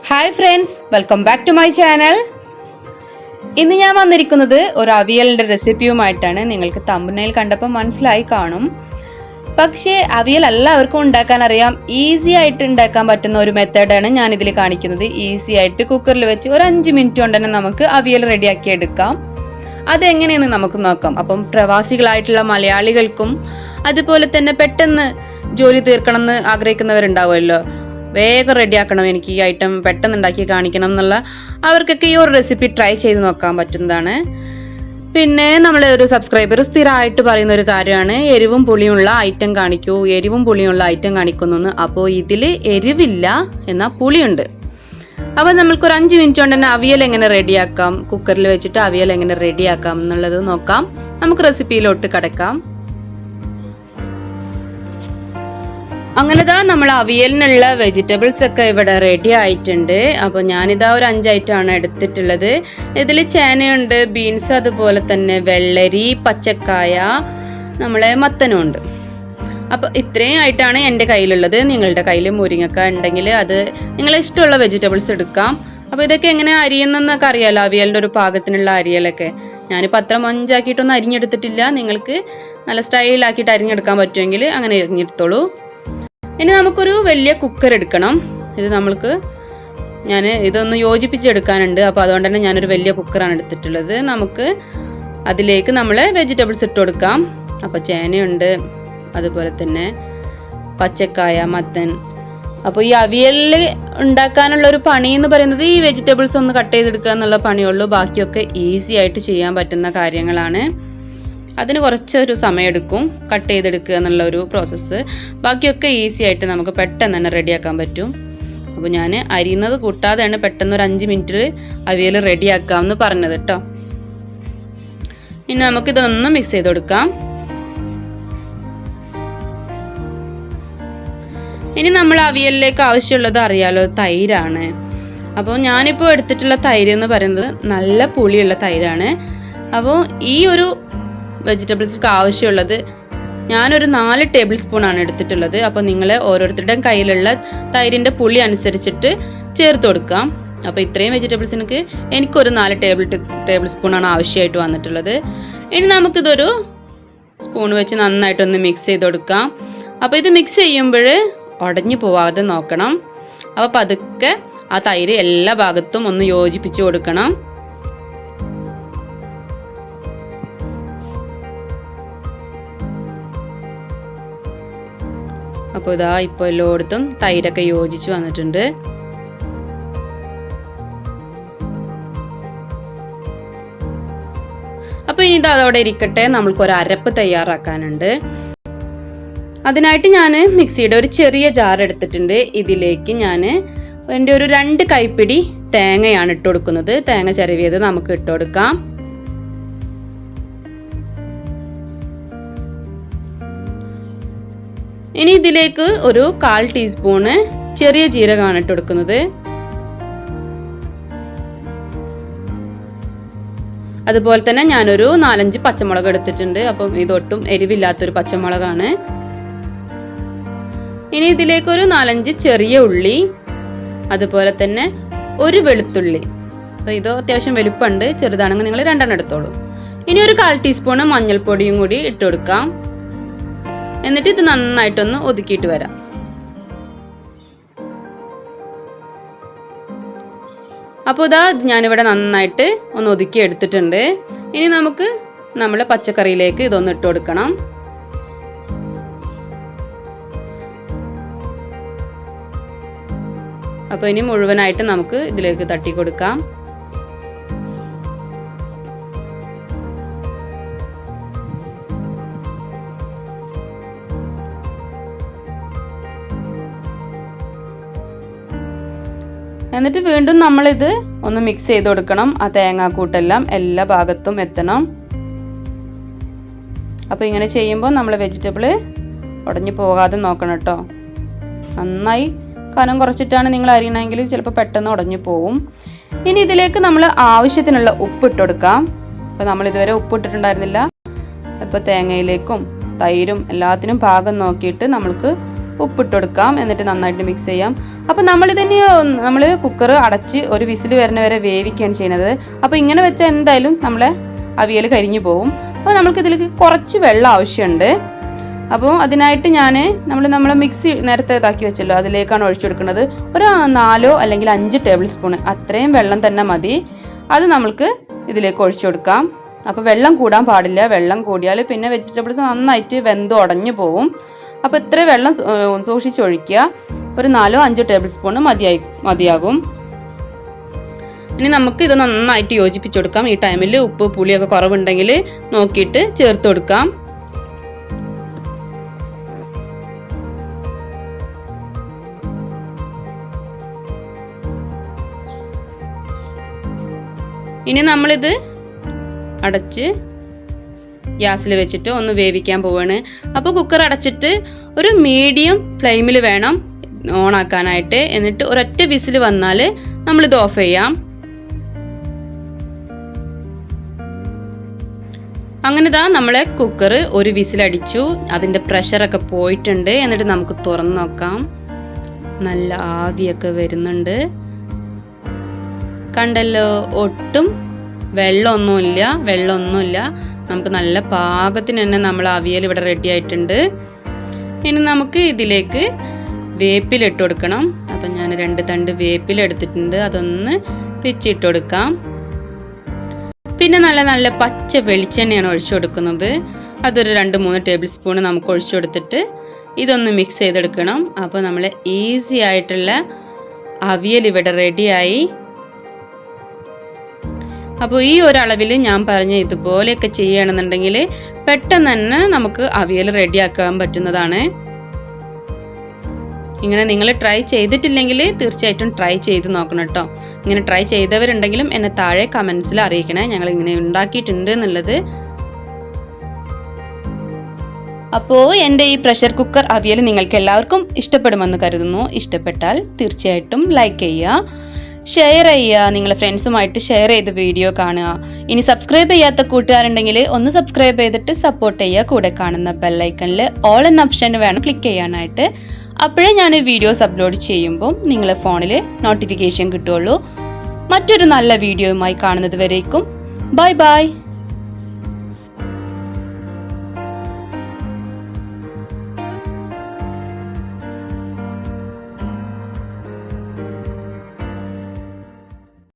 Hi friends, welcome back to my channel. ഇന്ന് ഞാൻ വന്നിരിക്കുന്നത് ഒരു അവിയലിൻ്റെ റെസിപ്പിയുമായിട്ടാണ്. നിങ്ങൾക്ക് തമ്പനയിൽ കണ്ടപ്പോൾ മനസ്സിലായി കാണും. പക്ഷേ അവിയൽ എല്ലാവർക്കും ഉണ്ടാക്കാൻ അറിയാം. ഈസി ആയിട്ട് ഉണ്ടാക്കാൻ പറ്റുന്ന ഒരു മെത്തേഡാണ് ഞാൻ ഇതിൽ കാണിക്കുന്നത്. ഈസി ആയിട്ട് കുക്കറിൽ വെച്ച് ഒരു 5 മിനിറ്റ് കൊണ്ട് തന്നെ നമുക്ക് അവിയൽ റെഡിയാക്കി എടുക്കാം. അതെങ്ങനെയെന്ന് നമുക്ക് നോക്കാം. അപ്പം പ്രവാസികളായിട്ടുള്ള മലയാളികൾക്കും അതുപോലെ തന്നെ പെട്ടെന്ന് ജോലി തീർക്കണമെന്ന് ആഗ്രഹിക്കുന്നവരുണ്ടാവുമല്ലോ, വേഗം റെഡിയാക്കണം, എനിക്ക് ഈ ഐറ്റം പെട്ടെന്ന് ഉണ്ടാക്കി കാണിക്കണം എന്നുള്ള അവർക്കൊക്കെ ഈ ഒരു റെസിപ്പി ട്രൈ ചെയ്ത് നോക്കാൻ പറ്റുന്നതാണ്. പിന്നെ നമ്മളെ ഒരു സബ്സ്ക്രൈബർ സ്ഥിരമായിട്ട് പറയുന്ന ഒരു കാര്യമാണ്, എരിവും പുളിയുള്ള ഐറ്റം കാണിക്കൂ, എരിവും പുളിയുള്ള ഐറ്റം കാണിക്കുന്നു. അപ്പോൾ ഇതിൽ എരിവില്ല, എന്നാൽ പുളിയുണ്ട്. അപ്പോൾ നമ്മൾക്കൊരു 5 മിനിറ്റ് കൊണ്ട് തന്നെ അവിയൽ എങ്ങനെ റെഡിയാക്കാം, കുക്കറിൽ വെച്ചിട്ട് അവിയൽ എങ്ങനെ റെഡിയാക്കാം എന്നുള്ളത് നോക്കാം. നമുക്ക് റെസിപ്പിയിലോട്ട് കടക്കാം. അങ്ങനെതാ നമ്മൾ അവിയലിനുള്ള വെജിറ്റബിൾസ് ഒക്കെ ഇവിടെ റെഡി ആയിട്ടുണ്ട്. അപ്പോൾ ഞാനിതാ ഒരു 5 ഐറ്റമാണ് എടുത്തിട്ടുള്ളത്. ഇതിൽ ചേനയുണ്ട്, ബീൻസ്, അതുപോലെ തന്നെ വെള്ളരി, പച്ചക്കായ, നമ്മളെ മത്തനും ഉണ്ട്. അപ്പോൾ ഇത്രയും ആയിട്ടാണ് എൻ്റെ കയ്യിലുള്ളത്. നിങ്ങളുടെ കയ്യിൽ മുരിങ്ങക്ക ഉണ്ടെങ്കിൽ അത് നിങ്ങളെ ഇഷ്ടമുള്ള വെജിറ്റബിൾസ് എടുക്കാം. അപ്പോൾ ഇതൊക്കെ എങ്ങനെ അരിയുന്നതെന്നൊക്കെ അറിയാമല്ലോ, അവിയലിൻ്റെ ഒരു പാകത്തിനുള്ള അരിയലൊക്കെ. ഞാനിപ്പോൾ അത്ര മഞ്ചാക്കിയിട്ടൊന്നും അരിഞ്ഞെടുത്തിട്ടില്ല. നിങ്ങൾക്ക് നല്ല സ്റ്റൈലാക്കിയിട്ട് അരിഞ്ഞെടുക്കാൻ പറ്റുമെങ്കിൽ അങ്ങനെ അരിഞ്ഞെടുത്തോളൂ. ഇനി നമുക്കൊരു വലിയ കുക്കർ എടുക്കണം. ഞാൻ ഇതൊന്ന് യോജിപ്പിച്ചെടുക്കാനുണ്ട്. അപ്പോൾ അതുകൊണ്ട് തന്നെ ഞാനൊരു വലിയ കുക്കറാണ് എടുത്തിട്ടുള്ളത്. നമുക്ക് അതിലേക്ക് നമ്മൾ വെജിറ്റബിൾസ് ഇട്ട് കൊടുക്കാം. അപ്പോൾ ചേനയുണ്ട്, അതുപോലെ തന്നെ പച്ചക്കായ, മത്തൻ. അപ്പോൾ ഈ അവിയലിൽ ഉണ്ടാക്കാനുള്ള ഒരു പണി എന്ന് പറയുന്നത് ഈ വെജിറ്റബിൾസ് ഒന്ന് കട്ട് ചെയ്തെടുക്കുക എന്നുള്ള പണിയുള്ളൂ. ബാക്കിയൊക്കെ ഈസി ആയിട്ട് ചെയ്യാൻ പറ്റുന്ന കാര്യങ്ങളാണ്. അതിന് കുറച്ചൊരു സമയമെടുക്കും കട്ട് ചെയ്തെടുക്കുക എന്നുള്ള ഒരു പ്രോസസ്സ്. ബാക്കിയൊക്കെ ഈസി ആയിട്ട് നമുക്ക് പെട്ടെന്ന് തന്നെ റെഡിയാക്കാൻ പറ്റും. അപ്പോൾ ഞാൻ അരിയുന്നത് കൂട്ടാതെയാണ് പെട്ടെന്ന് ഒരു 5 മിനിറ്റിൽ അവിയൽ റെഡിയാക്കാമെന്ന് പറഞ്ഞത് കേട്ടോ. ഇനി നമുക്കിതൊന്ന് മിക്സ് ചെയ്ത് കൊടുക്കാം. ഇനി നമ്മൾ അവിയലിലേക്ക് ആവശ്യമുള്ളത് അറിയാലോ, തൈരാണ്. അപ്പോൾ ഞാനിപ്പോൾ എടുത്തിട്ടുള്ള തൈര് എന്ന് പറയുന്നത് നല്ല പുളിയുള്ള തൈരാണ്. അപ്പോൾ ഈ ഒരു വെജിറ്റബിൾസിற்கு ആവശ്യമുള്ളത് ഞാനൊരു 4 ടേബിൾ സ്പൂണാണ് എടുത്തിട്ടുള്ളത്. അപ്പോൾ നിങ്ങൾ ഓരോരുത്തരുടെയും കയ്യിലുള്ള തൈരിൻ്റെ പുളി അനുസരിച്ചിട്ട് ചേർത്ത് കൊടുക്കാം. അപ്പോൾ ഇത്രയും വെജിറ്റബിൾസിനൊക്കെ എനിക്കൊരു 4 ടേബിൾ സ്പൂണാണ് ആവശ്യമായിട്ട് വന്നിട്ടുള്ളത്. ഇനി നമുക്കിതൊരു സ്പൂൺ വെച്ച് നന്നായിട്ടൊന്ന് മിക്സ് ചെയ്ത് കൊടുക്കാം. അപ്പോൾ ഇത് മിക്സ് ചെയ്യുമ്പോൾ ഉടഞ്ഞു പോവാതെ നോക്കണം. അപ്പോൾ പതുക്കെ ആ തൈര് എല്ലാ ഭാഗത്തും ഒന്ന് യോജിപ്പിച്ച് കൊടുക്കണം. അപ്പോൾ ഇതാ ഇപ്പോൾ എല്ലായിടത്തും തൈരൊക്കെ യോജിച്ച് വന്നിട്ടുണ്ട്. അപ്പോൾ ഇനി ഇത് അതോടെ ഇരിക്കട്ടെ. നമ്മൾക്കൊരു അരപ്പ് തയ്യാറാക്കാനുണ്ട്. അതിനായിട്ട് ഞാൻ മിക്സിയുടെ ഒരു ചെറിയ ജാർ എടുത്തിട്ടുണ്ട്. ഇതിലേക്ക് ഞാൻ എൻ്റെ ഒരു 2 കൈപ്പിടി തേങ്ങയാണ് ഇട്ട് കൊടുക്കുന്നത്. തേങ്ങ ചിരവിയത് നമുക്ക് ഇട്ട് കൊടുക്കാം. ഇനി ഇതിലേക്ക് ഒരു 1/4 ടീസ്പൂണ് ചെറിയ ജീരകമാണ് ഇട്ട് കൊടുക്കുന്നത്. അതുപോലെ തന്നെ ഞാനൊരു 4-5 പച്ചമുളക് എടുത്തിട്ടുണ്ട്. അപ്പം ഇതൊട്ടും എരിവില്ലാത്തൊരു പച്ചമുളകാണ്. ഇനി ഇതിലേക്ക് ഒരു 4-5 ചെറിയ ഉള്ളി, അതുപോലെ തന്നെ ഒരു വെളുത്തുള്ളി. അപ്പോൾ ഇത് അത്യാവശ്യം വലുപ്പമുണ്ട്, ചെറുതാണെങ്കിൽ നിങ്ങൾ 2 എടുത്തോളൂ. ഇനി ഒരു 1/4 ടീസ്പൂണ് മഞ്ഞൾപ്പൊടിയും കൂടി ഇട്ട് കൊടുക്കാം. എന്നിട്ട് ഇത് നന്നായിട്ടൊന്ന് ഒതുക്കിയിട്ട് വരാം. അപ്പോൾ ഇതാ ഞാനിവിടെ നന്നായിട്ട് ഒന്ന് ഒതുക്കി എടുത്തിട്ടുണ്ട്. ഇനി നമുക്ക് നമ്മളെ പച്ചക്കറിയിലേക്ക് ഇതൊന്ന് ഇട്ട് കൊടുക്കണം. അപ്പോൾ ഇനി മുഴുവനായിട്ട് നമുക്ക് ഇതിലേക്ക് തട്ടി കൊടുക്കാം. എന്നിട്ട് വീണ്ടും നമ്മളിത് ഒന്ന് മിക്സ് ചെയ്ത് കൊടുക്കണം. ആ തേങ്ങാക്കൂട്ടെല്ലാം എല്ലാ ഭാഗത്തും എത്തണം. അപ്പോൾ ഇങ്ങനെ ചെയ്യുമ്പോൾ നമ്മൾ വെജിറ്റബിൾ ഉടഞ്ഞു പോകാതെ നോക്കണം കേട്ടോ. നന്നായി കനം കുറച്ചിട്ടാണ് നിങ്ങൾ അരിയണമെങ്കിൽ ചിലപ്പോൾ പെട്ടെന്ന് ഉടഞ്ഞു പോവും. ഇനി ഇതിലേക്ക് നമ്മൾ ആവശ്യത്തിനുള്ള ഉപ്പ് ഇട്ട് കൊടുക്കാം. അപ്പോൾ നമ്മൾ ഇതുവരെ ഉപ്പ് ഇട്ടിട്ടുണ്ടായിരുന്നില്ല. അപ്പോൾ തേങ്ങയിലേക്കും തൈരും എല്ലാത്തിനും പാകം നോക്കിയിട്ട് നമ്മൾക്ക് ഉപ്പിട്ട് കൊടുക്കാം. എന്നിട്ട് നന്നായിട്ട് മിക്സ് ചെയ്യാം. അപ്പോൾ നമ്മൾ കുക്കർ അടച്ച് ഒരു വിസിൽ വരുന്ന വരെ വേവിക്കുകയാണ് ചെയ്യുന്നത്. അപ്പോൾ ഇങ്ങനെ വെച്ചാൽ എന്തായാലും നമ്മളെ അവിയൽ കരിഞ്ഞു പോകും. അപ്പോൾ നമുക്ക് ഇതിലേക്ക് കുറച്ച് വെള്ളം ആവശ്യമുണ്ട്. അപ്പോൾ അതിനായിട്ട് നമ്മളെ മിക്സി നേരത്തെ ഇതാക്കി വെച്ചല്ലോ, അതിലേക്കാണ് ഒഴിച്ചു കൊടുക്കുന്നത്. ഒരു 4 അല്ലെങ്കിൽ 5 ടേബിൾ സ്പൂൺ അത്രയും വെള്ളം തന്നെ മതി. അത് നമുക്ക് ഇതിലേക്ക് ഒഴിച്ചു കൊടുക്കാം. അപ്പോൾ വെള്ളം കൂടാൻ പാടില്ല. വെള്ളം കൂടിയാൽ പിന്നെ വെജിറ്റബിൾസ് നന്നായിട്ട് വെന്ത് ഉടഞ്ഞു പോകും. അപ്പോൾ ഇത്ര വെള്ളം സൂക്ഷിച്ചൊഴിക്കുക. ഒരു 4-5 ടേബിൾ സ്പൂൺ മതിയാകും. ഇനി നമുക്ക് ഇത് നന്നായിട്ട് യോജിപ്പിച്ച് കൊടുക്കാം. ഈ ടൈമിൽ ഉപ്പ് പുളിയൊക്കെ കുറവുണ്ടെങ്കിൽ നോക്കിയിട്ട് ചേർത്ത് കൊടുക്കാം. ഇനി നമ്മളിത് അടച്ച് ഗ്യാസിൽ വെച്ചിട്ട് ഒന്ന് വേവിക്കാൻ പോവാണ്. അപ്പോൾ കുക്കർ അടച്ചിട്ട് ഒരു മീഡിയം ഫ്ലെയിമിൽ വേണം ഓൺ ആക്കാനായിട്ട്. എന്നിട്ട് ഒരൊറ്റ വിസിൽ വന്നാൽ നമ്മളിത് ഓഫ് ചെയ്യാം. അങ്ങനെ നമ്മളെ കുക്കർ ഒരു വിസിലടിച്ചു. അതിൻ്റെ പ്രഷറൊക്കെ പോയിട്ടുണ്ട്. എന്നിട്ട് നമുക്ക് തുറന്ന് നോക്കാം. നല്ല ആവിയൊക്കെ വരുന്നുണ്ട്. കണ്ടല്ലോ, ഒട്ടും വെള്ളമൊന്നുമില്ല. നമുക്ക് നല്ല പാകത്തിന് തന്നെ നമ്മൾ അവിയൽ ഇവിടെ റെഡി ആയിട്ടുണ്ട്. ഇനി നമുക്ക് ഇതിലേക്ക് വേപ്പില ഇട്ട് കൊടുക്കണം. അപ്പം ഞാൻ 2 തണ്ട് വേപ്പില എടുത്തിട്ടുണ്ട്. അതൊന്ന് പിച്ചിട്ട് കൊടുക്കാം. പിന്നെ നല്ല പച്ച വെളിച്ചെണ്ണയാണ് ഒഴിച്ചു കൊടുക്കുന്നത്. അതൊരു 2-3 ടേബിൾ സ്പൂൺ നമുക്ക് ഒഴിച്ചു കൊടുത്തിട്ട് ഇതൊന്ന് മിക്സ് ചെയ്തെടുക്കണം. അപ്പോൾ നമ്മൾ ഈസി ആയിട്ടുള്ള അവിയൽ ഇവിടെ റെഡിയായി. അപ്പോൾ ഈ ഒരളവിൽ ഞാൻ പറഞ്ഞ ഇതുപോലെയൊക്കെ ചെയ്യുകയാണെന്നുണ്ടെങ്കിൽ പെട്ടെന്ന് തന്നെ നമുക്ക് അവിയൽ റെഡിയാക്കാൻ പറ്റുന്നതാണ്. ഇങ്ങനെ നിങ്ങൾ ട്രൈ ചെയ്തിട്ടില്ലെങ്കിൽ തീർച്ചയായിട്ടും ട്രൈ ചെയ്ത് നോക്കണം കേട്ടോ. ഇങ്ങനെ ട്രൈ ചെയ്തവരുണ്ടെങ്കിലും എന്നെ താഴെ കമൻസിൽ അറിയിക്കണേ, ഞങ്ങൾ ഇങ്ങനെ ഉണ്ടാക്കിയിട്ടുണ്ട് എന്നുള്ളത്. അപ്പോൾ എൻ്റെ ഈ പ്രഷർ കുക്കർ അവിയൽ നിങ്ങൾക്ക് എല്ലാവർക്കും ഇഷ്ടപ്പെടുമെന്ന് കരുതുന്നു. ഇഷ്ടപ്പെട്ടാൽ തീർച്ചയായിട്ടും ലൈക്ക് ചെയ്യുക, ഷെയർ ചെയ്യുക, നിങ്ങളുടെ ഫ്രണ്ട്സുമായിട്ട് ഷെയർ ചെയ്ത് വീഡിയോ കാണുക. ഇനി സബ്സ്ക്രൈബ് ചെയ്യാത്ത കൂട്ടുകാരുണ്ടെങ്കിൽ ഒന്ന് സബ്സ്ക്രൈബ് ചെയ്തിട്ട് സപ്പോർട്ട് ചെയ്യുക. കൂടെ കാണുന്ന ബെല്ലൈക്കണിൽ ഓൾ എന്ന ഓപ്ഷൻ വേണം ക്ലിക്ക് ചെയ്യാനായിട്ട്. അപ്പോഴേ ഞാൻ വീഡിയോസ് അപ്ലോഡ് ചെയ്യുമ്പോൾ നിങ്ങളുടെ ഫോണിൽ നോട്ടിഫിക്കേഷൻ കിട്ടുള്ളൂ. മറ്റൊരു നല്ല വീഡിയോയുമായി കാണുന്നത് വരേക്കും ബൈ ബൈ.